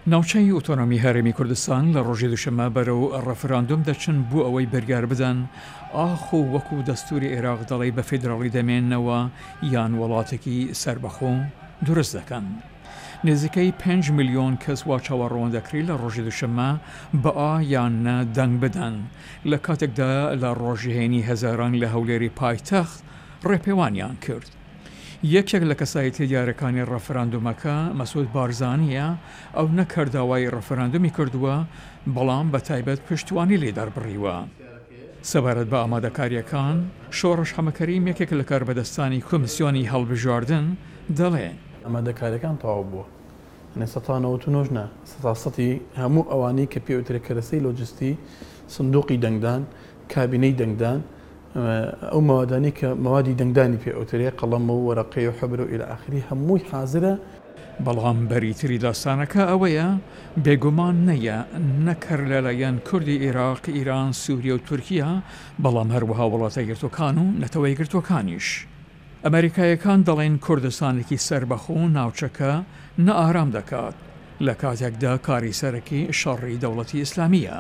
ناوچەی ئۆتۆنۆمی هەرێمی کوردستان لە ڕۆژی دووشەممە بەرەو ڕەفراندۆم دەچن بۆ ئەوەی بەرگار بدەن ئاخ و وەکو دەستوری عێراق دەڵێ بە فیدراڵی دەمێننەوە یان وڵاتێکی سربەخۆ دروست دەکەن. نزیکەی 5 ملیۆن کەس وا چاوەڕەوان دەکرێت لە ڕۆژی دووشەممە بە ئا یان نە دەنگ بدەن لە کاتێکدا لە ڕۆژهێنی هەزاران لە هەولێری پایتەخت ڕێپێوانیان کرد. یەکێک لە کەسایەتی دیارەکانی ڕەفراندۆمەکە مەسعود بارزانیە ئەو نەکرداوای ڕەفراندۆمی کردووە بەڵام بە تایبەت پشتوانی لێ دەربڕیوە. سەبارەت بە ئامادەکاریەکان شۆڕش حەمەکەریم یەکێک لە کاربەدەستانی کۆمیسیۆنی هەڵبژاردن دەڵێ ئامادەکاریەکان تەواو بووە. سەتانەوەتونۆژنە سەتی هەموو ئەوانەی کە پێوترە کەرەسەی لۆجستی سندوقی دەنگدان کابینەی دەنگدان ئەو مەوادانی کە مەوادی دەنگدانی پێوترێ قەڵەم و وەرەقەی و حەبر و ئیلە ئاخری هەمووی حازرە. بەڵام بەریتری داستانەکە ئەوەیە بێگومان نەیە نەکەر لەلایەن کوردی عێراق، ئیران، سووریا و تورکیا بەڵام هەروەها وڵاتە یەکگرتووەکان و نەتەوە یەکگرتووەکانیش. ئەمریکایەکان دەڵێن کوردستانێکی سربەخۆ ناوچەکە نەئارام دەکات لە کاتێکدا کاری سەرەکی شەڕی دەوڵەتی ئیسلامیە.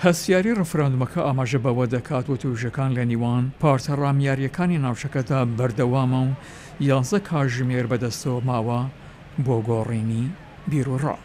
هەستیاری ڕەفراندۆمەکە ئاماژە بەوە دەکات و توێژەکان لە نیوان پارتە ڕامیاریەکانی ناوچەکەدا بەردەوامە و 11 کاتژمێر بەدەستەوە ماوە بۆ گۆڕینی بیرۆڕا.